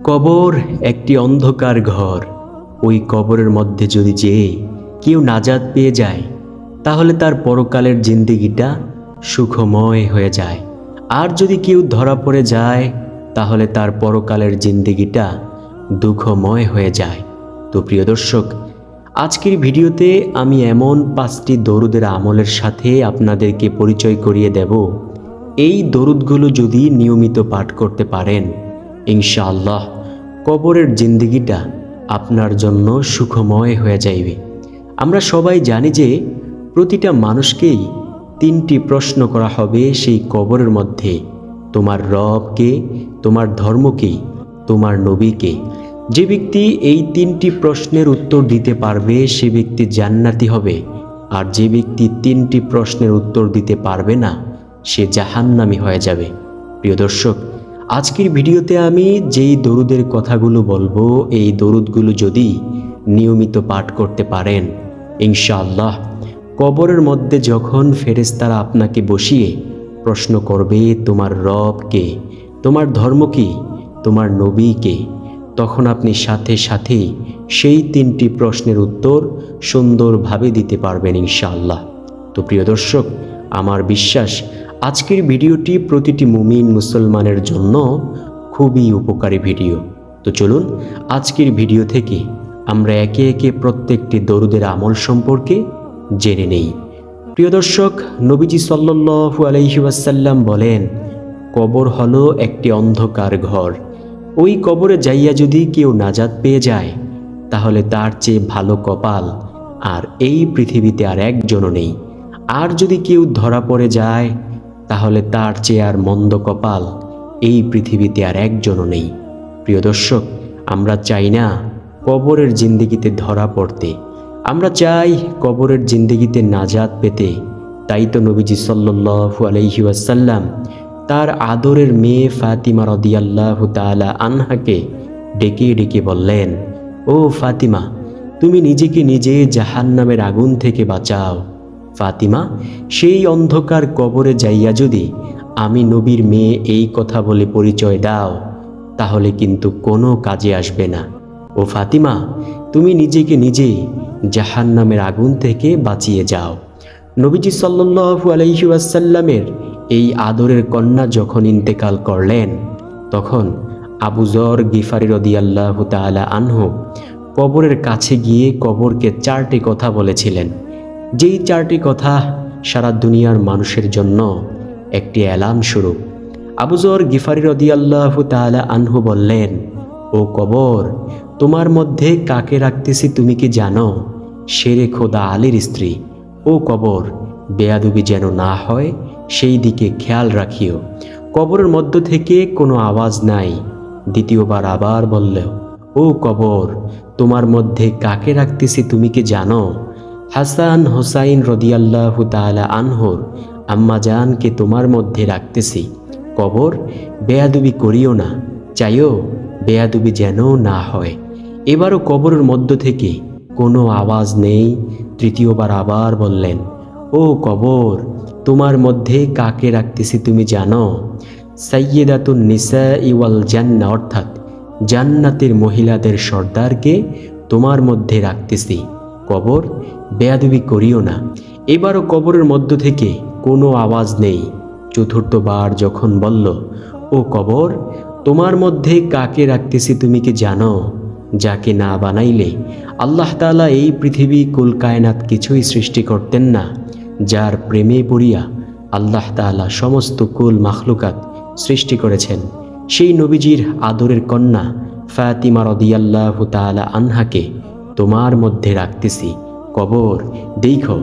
কবর একটি অন্ধকার ঘর। ওই কবরের মধ্যে যদি যেয়ে কেউ নাজাত পেয়ে যায় তাহলে তার পরকালের জিন্দেগিটা সুখময় হয়ে যায়। আর যদি কেউ ধরা পড়ে যায় তাহলে তার পরকালের জিন্দেগিটা দুঃখময় হয়ে যায়। তো প্রিয় দর্শক, আজকের ভিডিওতে আমি এমন 5টি দরুদের আমলের সাথে আপনাদেরকে পরিচয় করিয়ে দেব। এই দরুদগুলো যদি নিয়মিত পাঠ করতে পারেন, ইনশাআল্লাহ কবরের জিন্দেগিটা আপনার জন্য সুখময় হয়ে যাইবে। আমরা সবাই জানি যে প্রতিটা মানুষকেই 3টি প্রশ্ন করা হবে সেই কবরের মধ্যে। তোমার রবকে, তোমার ধর্মকে, তোমার নবীকে। যে ব্যক্তি এই 3টি প্রশ্নের উত্তর দিতে পারবে সে ব্যক্তি জান্নাতি হবে, আর যে ব্যক্তি 3টি প্রশ্নের উত্তর দিতে পারবে না সে জাহান্নামী হয়ে যাবে। প্রিয় দর্শক, আজকের ভিডিওতে আমি যেই দরুদের কথাগুলো বলবো, এই দরুদগুলো যদি নিয়মিত পাঠ করতে পারেন, ইনশাআল্লাহ কবরের মধ্যে যখন ফেরেশতারা আপনাকে বসিয়ে প্রশ্ন করবে তোমার রব কে, তোমার ধর্ম কি, তোমার নবী কে, তখন আপনি সাথে সাথেই সেই 3টি প্রশ্নের উত্তর সুন্দরভাবে দিতে পারবেন ইনশাআল্লাহ। তো প্রিয় দর্শক, আমার বিশ্বাস আজকের ভিডিওটি প্রতিটি মুমিন মুসলমানের জন্য খুবই উপকারী ভিডিও। তো চলুন আজকের ভিডিও থেকে আমরা একে একে প্রত্যেকটি দরুদের আমল সম্পর্কে জেনে নেই। প্রিয় দর্শক, নবীজি সাল্লাল্লাহু আলাইহি ওয়াসাল্লাম বলেন, কবর হলো একটি অন্ধকার ঘর। ওই কবরে যাইয়া যদি কেউ নাজাত পেয়ে যায় তাহলে তার চেয়ে ভালো কপাল আর এই পৃথিবীতে আর একজনও নেই। আর যদি কেউ ধরা পড়ে যায় তাহলে তার চেয়ে আর মন্দ কপাল এই পৃথিবীতে আর একজনও নেই। প্রিয় দর্শক, আমরা চাই না কবরের জিন্দেগিতে ধরা পড়তে, আমরা চাই কবরের জিন্দেগিতে নাজাত পেতে। তাই তো নবীজি সাল্লাল্লাহু আলাইহি ওয়াসাল্লাম তার আদরের মেয়ে ফাতিমা রাদিয়াল্লাহু তাআলা আনহাকে ডেকে ডেকে বললেন, ও ফাতিমা, তুমি নিজেকে নিজে জাহান্নামের আগুন থেকে বাঁচাও। ফাতিমা, সেই অন্ধকার কবরে যাইয়া যদি আমি নবীর মেয়ে এই কথা বলে পরিচয় দাও তাহলে কিন্তু কোনো কাজে আসবে না। ও ফাতিমা, তুমি নিজেকে নিজে জাহান্নামের আগুন থেকে বাঁচিয়ে যাও। নবীজি সাল্লাল্লাহু আলাইহি ওয়াসাল্লামের এই আদরের কন্যা যখন ইন্তেকাল করলেন তখন আবু যর গিফারি রাদিয়াল্লাহু তাআলা আনহু কবরের কাছে গিয়ে কবরকে 4টি কথা বলেছিলেন। যেই 4টি কথা সারা দুনিয়ার মানুষের জন্য একটি অ্যালার্ম স্বরূপ। আবু যর গিফারি রাদিয়াল্লাহু তাআলা আনহু বললেন, ও কবর, তোমার মধ্যে কাকে রাখতেছি তুমি কি জানো? শেরে খোদা আলীর স্ত্রী। ও কবর, বেয়াদবি যেন না হয় সেই দিকে খেয়াল রাখিও। কবরের মধ্য থেকে কোনো আওয়াজ নাই। দ্বিতীয়বার আবার বলল, ও কবর, তোমার মধ্যে কাকে রাখতেছি তুমি কি জানো? হাসান হোসাইন রাদিয়াল্লাহু তাআলা আনহুর আম্মা জানকে তোমার মধ্যে রাখতেছি। কবর, বেয়াদবি করিও না, চাইও বেয়াদবি যেন না হয়। এবারও কবরের মধ্য থেকে কোনো আওয়াজ নেই। তৃতীয়বার আবার বললেন, ও কবর, তোমার মধ্যে কাকে রাখতেছি তুমি জানো? সাইয়্যিদাতুন নিসাই ওয়াল জান্নাহ, অর্থাৎ জান্নাতের মহিলাদের সর্দারকে তোমার মধ্যে রাখতেছি। কবর, বেয়াদবি করিও না। এবারও কবরের মধ্য থেকে কোনো আওয়াজ নেই। চতুর্থবার যখন বলল, ও কবর, তোমার মধ্যে কাকে রাখতেছি তুমি কি জানো? যাকে না বানাইলে আল্লাহ তাআলা এই পৃথিবী কুল কায়নাত কিছুই সৃষ্টি করতেন না, যার প্রেমে পড়িয়া আল্লাহ তাআলা সমস্ত কুল মাখলুকাত সৃষ্টি করেছেন। সেই নবীজির আদরের কন্যা ফাতিমা রাদিয়াল্লাহু তাআলা আনহাকে তোমার মধ্যে রাখতেছি। কবর, দেখো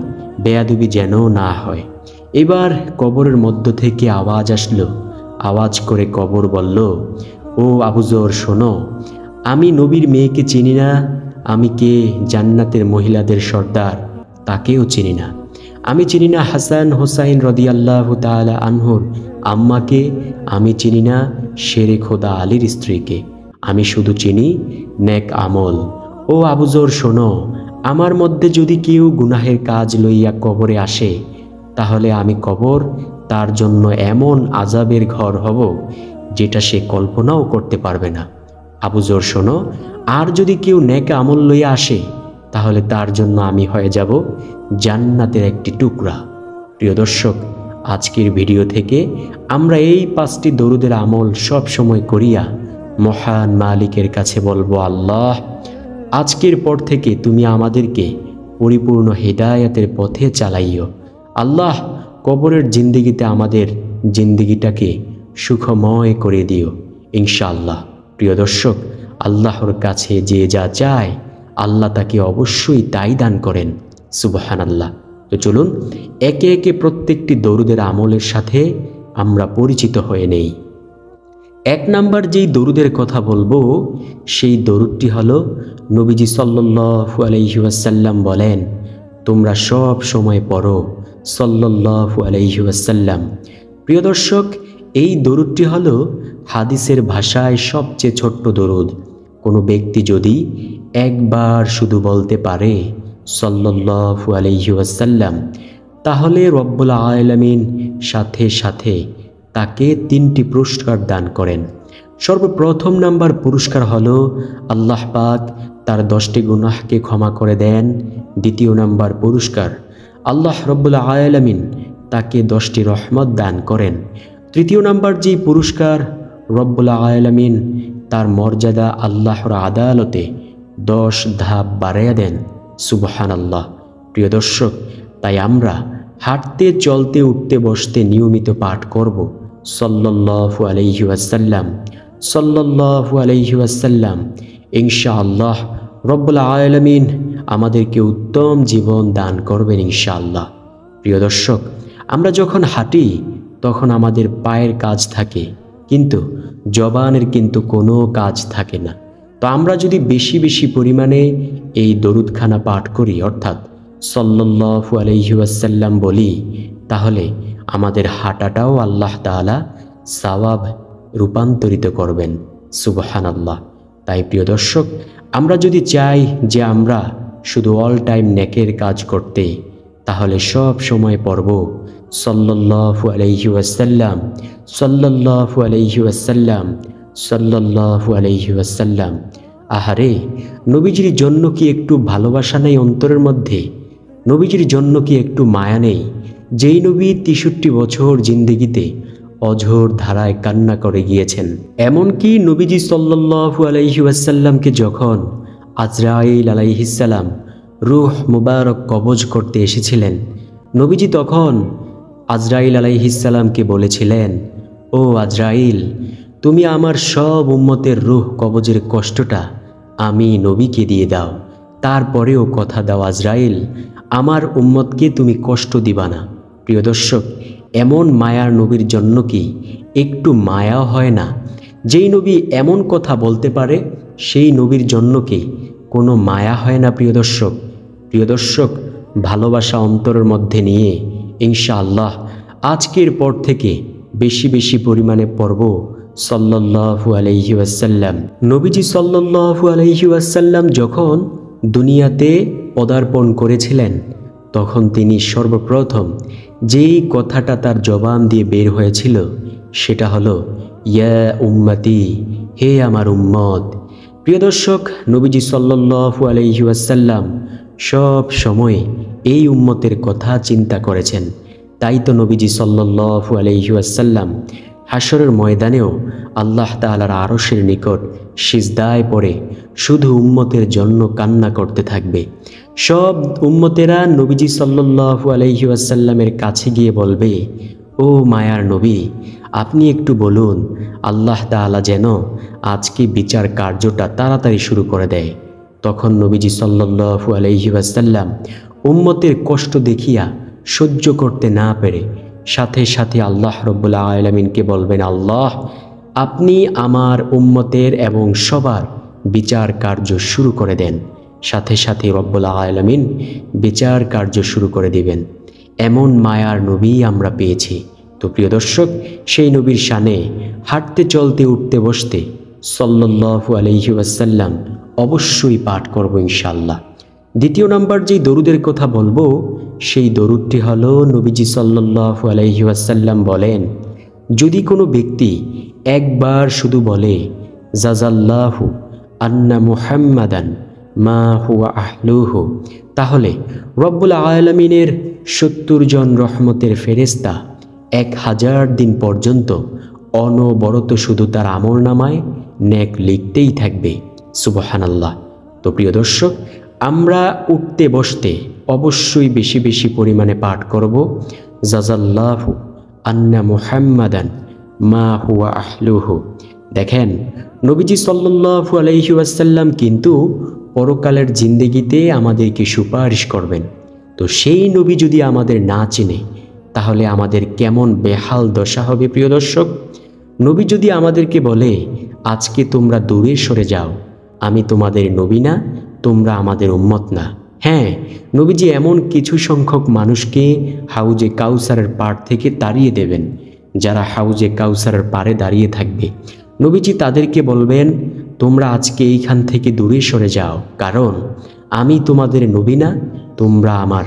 বেয়াদবি যেন না হয়। এবার কবরের মধ্য থেকে আওয়াজ আসলো। আওয়াজ করে কবর বলল, ও আবু যর, শোনো, আমি নবীর মেয়েকে চিনি না। আমি কে? জান্নাতের মহিলাদের সর্দার, তাকেও চিনি না। আমি চিনি না হাসান হোসাইন রাদিয়াল্লাহু তাআলা আনহুর আম্মাকে। আমি চিনি না শেরে খোদা আলীর স্ত্রীকে। আমি শুধু চিনি নেক আমল। ও আবু যর, শোনো, আমার মধ্যে যদি কেউ গুনাহের কাজ লইয়া কবরে আসে তাহলে আমি কবর তার জন্য এমন আযাবের ঘর হব যেটা সে কল্পনাও করতে পারবে না। আবু যর শোনো, আর যদি কেউ নেক আমল লইয়া আসে তাহলে তার জন্য আমি হয়ে যাব জান্নাতের একটি টুকরা। প্রিয় দর্শক, আজকের ভিডিও থেকে আমরা এই 5টি দরুদের আমল সব সময় করিয়া মহান মালিকের কাছে বলবো, আল্লাহ, আজকের পর থেকে তুমি আমাদেরকে পরিপূর্ণ হিদায়াতের পথে চালাইও। আল্লাহ, কবরের জিন্দেগিতে আমাদের জিন্দেগিটাকে সুখময় করে দিও ইনশাআল্লাহ। প্রিয় দর্শক, আল্লাহর কাছে যে যা চায় আল্লাহ তাকে অবশ্যই তাই দান করেন। সুবহানাল্লাহ। তো চলুন একে একে প্রত্যেকটি দরুদের আমলের সাথে আমরা পরিচিত হয়ে নেই। 1 নাম্বার যেই দরুদের কথা বলবো সেই দরুদটি হলো, নবীজি সাল্লাল্লাহু আলাইহি ওয়াসাল্লাম বলেন, তোমরা সব সময় পড়ো সাল্লাল্লাহু আলাইহি ওয়াসাল্লাম। প্রিয় দর্শক, এই দরুদটি হলো হাদিসের ভাষায় সবচেয়ে ছোট্ট দরুদ। কোনো ব্যক্তি যদি একবার শুধু বলতে পারে সাল্লাল্লাহু আলাইহি ওয়াসাল্লাম, তাহলে রব্বুল আলামিন সাথে সাথে তাকে 3টি পুরস্কার দান করেন। সর্বপ্রথম নাম্বার পুরস্কার হলো আল্লাহ পাক তার 10টি গুনাহকে ক্ষমা করে দেন। দ্বিতীয় নাম্বার পুরস্কার, আল্লাহ রব্বুল আলামিন তাকে 10টি রহমত দান করেন। তৃতীয় নাম্বার যেই পুরস্কার, রব্বুল আলামিন তার মর্যাদা আল্লাহর আদালতে 10 ধাপ বাড়াইয়া দেন। সুবহানাল্লাহ। প্রিয় দর্শক, তাই আমরা হাঁটতে, চলতে, উঠতে, বসতে নিয়মিত পাঠ করব সাল্লাল্লাহু আলাইহি ওয়াসাল্লাম, সাল্লাল্লাহু আলাইহি ওয়াসাল্লাম। ইনশাআল্লাহ রব্বুল আলামিন আমাদেরকে উত্তম জীবন দান করবেন ইনশাআল্লাহ। প্রিয় দর্শক, আমরা যখন হাঁটি তখন আমাদের পায়ের কাজ থাকে, কিন্তু জবানের কিন্তু কোনো কাজ থাকে না। তো আমরা যদি বেশি বেশি পরিমাণে এই দরুদখানা পাঠ করি, অর্থাৎ সাল্লাল্লাহু আলাইহি ওয়াসাল্লাম বলি, তাহলে আমাদের হাঁটাটাও আল্লাহ তাআলা সওয়াব রূপান্তরিত করবেন। সুবহানাল্লাহ। তাই প্রিয় দর্শক, আমরা যদি চাই যে আমরা শুধু অল টাইম নেকের কাজ করতে, তাহলে সব সময় পড়ব সাল্লাল্লাহু আলাইহি ওয়াসাল্লাম, সাল্লাল্লাহু আলাইহি ওয়াসাল্লাম, সাল্লাল্লাহু আলাইহি ওয়াসাল্লাম। আহারে, নবীজির জন্য কি একটু ভালোবাসা নেই অন্তরের মধ্যে? নবীজির জন্য কি একটু মায়া নেই? যেই নবী 63 বছর জিন্দেগিতে অঝোর ধারায় কান্না করে গিয়েছেন। এমনকি নবীজি সাল্লাল্লাহু আলাইহি ওয়াসাল্লামকে যখন আজরাইল আলাইহিস সালাম রূহ মুবারক কবজ করতে এসেছিলেন, নবীজি তখন আজরাইল আলাইহিস সালামকে বলেছিলেন, ও আজরাইল, তুমি আমার সব উম্মতের রূহ কবজের কষ্টটা আমি নবীকে দিয়ে দাও। তারপরেও কথা দাও আজরাইল, আমার উম্মতকে তুমি কষ্ট দিবা না। প্রিয় দর্শক, এমন মায়ার নবীর জন্য কি একটু মায়াও হয় না? যেই নবী এমন কথা বলতে পারে সেই নবীর জন্য কি কোনো মায়া হয় না? প্রিয় দর্শক, প্রিয় দর্শক, ভালোবাসা অন্তরের মধ্যে নিয়ে ইনশাআল্লাহ আজকের পর থেকে বেশি বেশি পরিমাণে পড়ব সাল্লাল্লাহু আলাইহি ওয়াসাল্লাম। নবীজি সাল্লাল্লাহু আলাইহি ওয়াসাল্লাম যখন দুনিয়াতে পদার্পণ করেছিলেন, তখন তিনি সর্বপ্রথম যেই কথাটা তার জবান দিয়ে বের হয়েছিল সেটা হলো, ইয়া উম্মতি, হে আমার উম্মত। প্রিয় দর্শক, নবীজি সাল্লাল্লাহু আলাইহি ওয়াসাল্লাম সব সময় এই উম্মতের কথা চিন্তা করেছেন। তাই তো নবীজি সাল্লাল্লাহু আলাইহি ওয়াসাল্লাম হাশরের ময়দানেও আল্লাহ তাআলার আরশের নিকট সিজদায় পড়ে শুধু উম্মতের জন্য কান্না করতে থাকবে। সব উম্মতেরা নবীজি সাল্লাল্লাহু আলাইহি ওয়াসাল্লামের কাছে গিয়ে বলবে, ও মায়ার নবী, আপনি একটু বলুন আল্লাহ তাআলা যেন আজকে বিচার কার্যটা তাড়াতাড়ি শুরু করে দেয়। তখন নবীজি সাল্লাল্লাহু আলাইহি ওয়াসাল্লাম উম্মতের কষ্ট দেখিয়া সহ্য করতে না পেরে সাথে সাথে আল্লাহ রব্বুল আলামিনকে বলবেন, আল্লাহ, আপনি আমার উম্মতের এবং সবার বিচার কার্য শুরু করে দেন। সাথে সাথে রব্বুল আলামিন বিচার কার্য শুরু করে দিবেন। এমন মায়ার নবী আমরা পেয়েছি। তো প্রিয় দর্শক, সেই নবীর শানে হাঁটতে, চলতে, উঠতে, বসতে সাল্লাল্লাহু আলাইহি ওয়াসাল্লাম অবশ্যই পাঠ করব ইনশাআল্লাহ। দ্বিতীয় নাম্বার যেই দরুদের কথা বলবো সেই দরুদটি হলো, নবীজি সাল্লাল্লাহু আলাইহি ওয়াসাল্লাম বলেন, যদি কোনো ব্যক্তি একবার শুধু বলে জাযাল্লাহু আন্না মুহাম্মাদান মা হুয়া আহলুহু। তাহলে রব্বুল আলামিনের 70 জন রহমতের ফেরেশতা 1000 দিন পর্যন্ত অনবরত শুধু তার আমলনামায় নেক লিখতেই থাকবে। সুবহানাল্লাহ। তো প্রিয় দর্শক, আমরা উঠতে বসতে অবশ্যই বেশি বেশি পরিমাণে পাঠ করব জাযাল্লাহু আন্না মুহাম্মাদান মা হুয়া আহলুহু। দেখেন, নবীজি সাল্লাল্লাহু আলাইহি ওয়াসাল্লাম কিন্তু পরকালের জিন্দেগিতে আমাদেরকে সুপারিশ করবেন। তো সেই নবী যদি আমাদের না চেনে, তাহলে আমাদের কেমন বেহাল দশা হবে প্রিয় দর্শক। নবী যদি আমাদেরকে বলে, আজকে তোমরা দূরে সরে যাও, আমি তোমাদের নবী না, তোমরা আমাদের উম্মত না। হ্যাঁ, নবীজি এমন কিছু সংখ্যক মানুষকে হাউজে কাউসারের পাড় থেকে তাড়িয়ে দেবেন। যারা হাউজে কাউসারের পাড়ে দাঁড়িয়ে থাকবে, নবীজি তাদেরকে বলবেন, তোমরা আজকে এইখান থেকে দূরে সরে যাও, কারণ আমি তোমাদের নবী না, তোমরা আমার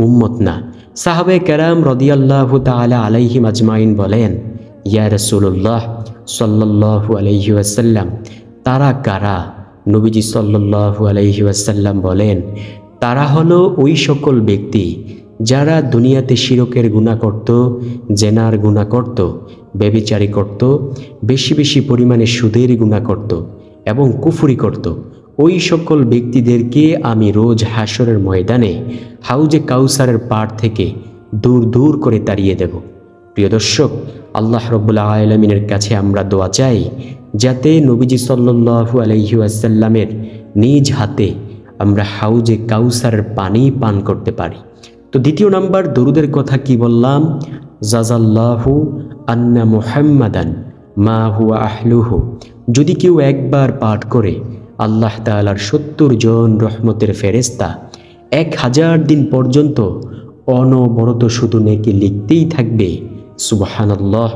উম্মত না। সাহাবায়ে কেরাম রাদিয়াল্লাহু তাআলা আলাইহিম আজমাইন বলেন, ইয়া রাসূলুল্লাহ সাল্লাল্লাহু আলাইহি ওয়াসাল্লাম, তারা কারা? নবীজি সাল্লাল্লাহু আলাইহি ওয়াসাল্লাম বলেন, তারা হলো ওই সকল ব্যক্তি যারা দুনিয়াতে শিরকের গুনাহ করত, জেনার গুনাহ করত, ব্যভিচারী করত, বেশি বেশি পরিমাণে সুদের গুনাহ করত এবং কুফরি করত। ওই সকল ব্যক্তিদেরকে আমি রোজ হাসরের ময়দানে হাউজে কাউসারের পাড় থেকে দূর দূর করে তাড়িয়ে দেব। প্রিয় দর্শক, আল্লাহ রাব্বুল আলামিনের কাছে আমরা দোয়া চাই যাতে নবীজি সাল্লাল্লাহু আলাইহি ওয়াসাল্লামের নিজ হাতে আমরা হাউজে কাউসারের পানি পান করতে পারি। তো দ্বিতীয় নাম্বার দরুদের কথা কি বললাম? জাযাল্লাহু আন্না মুহাম্মাদান মা হুয়া আহলুহু। যদি কেউ একবার পাঠ করে, আল্লাহ তাআলার 70 জন রহমতের ফেরেশতা 1000 দিন পর্যন্ত অনবরত শুধু নেকি লিখতেই থাকবে। সুবহানাল্লাহ,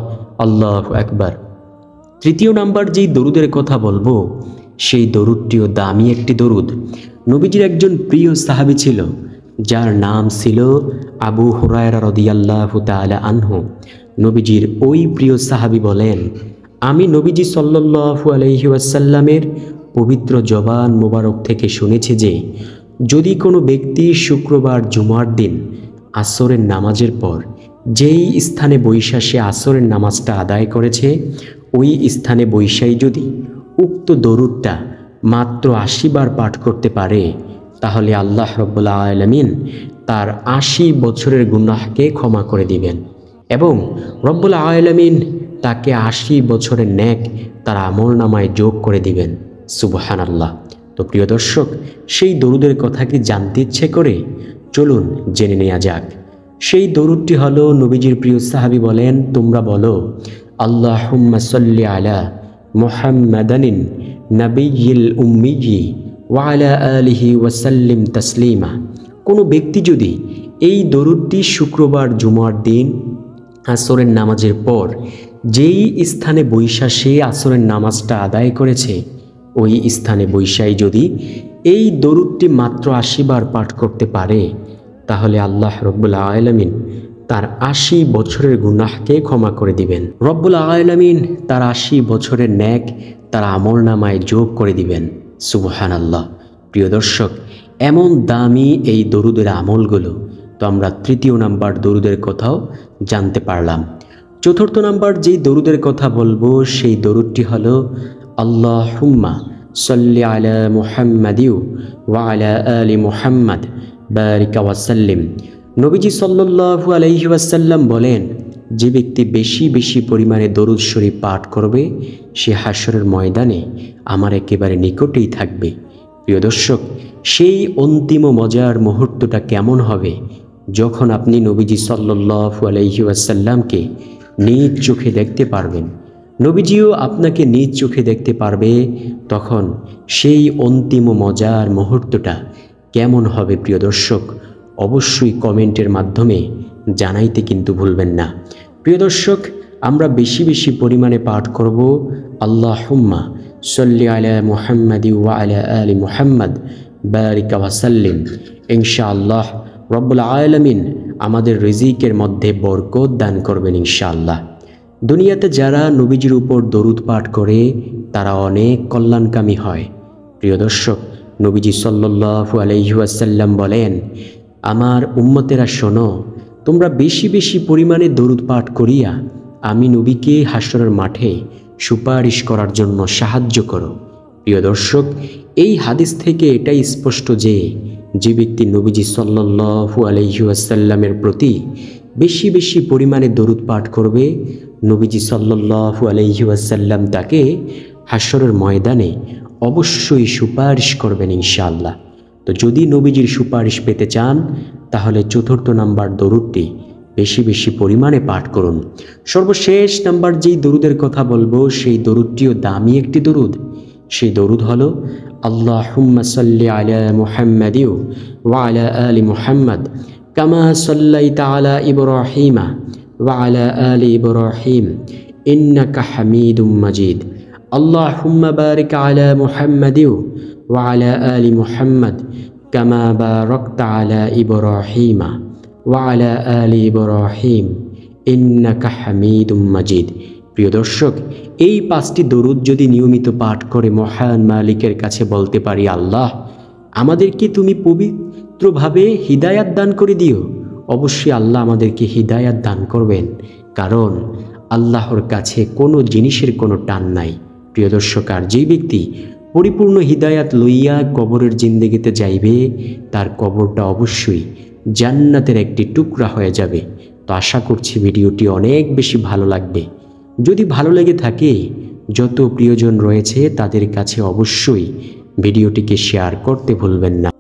আল্লাহু আকবার। তৃতীয় নাম্বার যেই দরুদের কথা বলবো, সেই দরুদটিও দামি একটি দরুদ। নবীজির একজন প্রিয় সাহাবী ছিল, যার নাম ছিল আবু হুরায়রা রাদিয়াল্লাহু তাআলা আনহু। নবীজির ওই প্রিয় সাহাবী বলেন, আমি নবীজি সাল্লাল্লাহু আলাইহি ওয়াসাল্লামের পবিত্র জবান মোবারক থেকে শুনেছি যে, যদি কোনো ব্যক্তি শুক্রবার জুমার দিন আসরের নামাজের পর যেই স্থানে বৈশা সে আসরের নামাজটা আদায় করেছে, ওই স্থানে বৈশাই যদি উক্ত দরুদটা মাত্র 80 বার পাঠ করতে পারে, তাহলে আল্লাহ রাব্বুল আলামিন তার 80 বছরের গুনাহকে ক্ষমা করে দিবেন এবং রব্বুল আলামিন তাকে 80 বছরের নেক তার আমলনামায় যোগ করে দিবেন। সুবহানাল্লাহ। তো প্রিয় দর্শক, সেই দরুদের কথা কি জানতে ইচ্ছে করে? চলুন জেনে নেওয়া যাক। সেই দরুদটি হলো, নবীজির প্রিয় সাহাবী বলেন, তোমরা বলো, আল্লাহুম্মা সাল্লি আলা মুহাম্মাদানিন নাবিয়্যিল উম্মিয়্যি ওয়া আলা আলিহি ওয়া সাল্লিম তাসলিমা। কোনো ব্যক্তি যদি এই দরুদটি শুক্রবার জুমার দিন আসরের নামাজের পর যেই স্থানে বৈশা সে আসরের নামাজটা আদায় করেছে, ওই স্থানে বৈশাই যদি এই দরুদটি মাত্র 80 বার পাঠ করতে পারে, তাহলে আল্লাহ রব্বুল আলামিন তার 80 বছরের গুনাহকে ক্ষমা করে দিবেন। রব্বুল আলামিন তার 80 বছরের নেক তার আমলনামায় যোগ করে দিবেন। সুবহানাল্লাহ। প্রিয় দর্শক, এমন দামি এই দরুদের আমলগুলো তো আমরা তৃতীয় নাম্বার দরুদের কথাও জানতে পারলাম। চতুর্থ নাম্বার যেই দরুদের কথা বলবো, সেই দরুদটি হলো আল্লাহুম্মা সাল্লি আলা মুহাম্মাদিউ ওয়া আলা আলি মুহাম্মাদ বারিক ওয়া সাল্লিম। নবীজি সাল্লাল্লাহু আলাইহি ওয়াসাল্লাম বলেন, যে ব্যক্তি বেশি বেশি পরিমাণে দরুদ শরীফ পাঠ করবে, সে হাসরের ময়দানে আমার একেবারে নিকটেই থাকবে। প্রিয় দর্শক, সেই অন্তিম মজার মুহূর্তটা কেমন হবে যখন আপনি নবীজি সাল্লাল্লাহু আলাইহি ওয়াসাল্লামকে নিজ চোখে দেখতে পারবেন, নবীজিও আপনাকে নিজ চোখে দেখতে পারবে। তখন সেই অন্তিম মজার মুহূর্তটা কেমন হবে প্রিয় দর্শক, অবশ্যই কমেন্টের মাধ্যমে জানাইতে কিন্তু ভুলবেন না। প্রিয় দর্শক, আমরা বেশি বেশি পরিমাণে পাঠ করব আল্লাহুম্মা সাল্লি আলা মুহাম্মাদি ওয়া আলা আলি মুহাম্মাদ বারিক ওয়া সাল্লিম। ইনশাআল্লাহ রব্বুল আলামিন আমাদের রিজিকের মধ্যে বরকত দান করবেন ইনশাআল্লাহ। দুনিয়াতে যারা নবীজির উপর দরুদ পাঠ করে তারা অনেক কল্যাণকামী হয়। প্রিয় দর্শক, নবীজি সাল্লাল্লাহু আলাইহি ওয়াসাল্লাম বলেন, আমার উম্মতেরা শোনো, তোমরা বেশি বেশি পরিমাণে দরুদ পাঠ করিয়া আমি নবীকে হাসরের মাঠে সুপারিশ করার জন্য সাহায্য করো। প্রিয় দর্শক, এই হাদিস থেকে এটাই স্পষ্ট যে যে ব্যক্তি নবীজি সাল্লাল্লাহু আলাইহি ওয়াসাল্লামের প্রতি বেশি বেশি পরিমাণে দরুদ পাঠ করবে, নবীজি সাল্লাল্লাহু আলাইহি ওয়াসাল্লাম তাকে হাসরের ময়দানে অবশ্যই সুপারিশ করবেন ইনশাআল্লাহ। তো যদি নবীজির সুপারিশ পেতে চান তাহলে ৪র্থ নাম্বার দরুদটি বেশি বেশি পরিমাণে পাঠ করুন। সর্বশেষ নাম্বার যেই দরুদের কথা বলবো সেই দরুদটিও দামি একটি দরুদ। সেই দরুদ হলো আল্লাহুম্মা সাল্লি আলা মুহাম্মাদি ওয়া আলা আলি মুহাম্মাদ কামা সাল্লাইতা আলা ইব্রাহিমা ওয়া আলা আলি ইব্রাহিম ইন্নাকা হামিদুম মাজিদ। আল্লাহুম্মা বারিক আলা মুহাম্মাদি ওয়া আলা আলি মুহাম্মাদ কামা বারাকতা আলা ইব্রাহিমা ওয়া আলা আলি ইব্রাহিম ইন্নাকা হামিদুম মাজিদ। প্রিয় দর্শক, এই 5টি দরুদ যদি নিয়মিত পাঠ করে মহান মালিকের কাছে বলতে পারি, আল্লাহ আমাদেরকে তুমি পবিত্রভাবে হিদায়াত দান করে দিও, অবশ্যই আল্লাহ আমাদেরকে হিদায়াত দান করবেন, কারণ আল্লাহর কাছে কোনো জিনিসের কোনো টান নাই। প্রিয় দর্শক, আর যেই ব্যক্তি পরিপূর্ণ হিদায়াত লইয়া কবরের জিন্দেগিতে যাইবে তার কবরটা অবশ্যই জান্নাতের একটি টুকরা হয়ে যাবে। তো আশা করছি ভিডিওটি অনেক বেশি ভালো লাগবে। যদি ভালো লেগে থাকে, যত প্রিয়জন রয়েছে তাদের কাছে অবশ্যই ভিডিওটিকে শেয়ার করতে ভুলবেন না।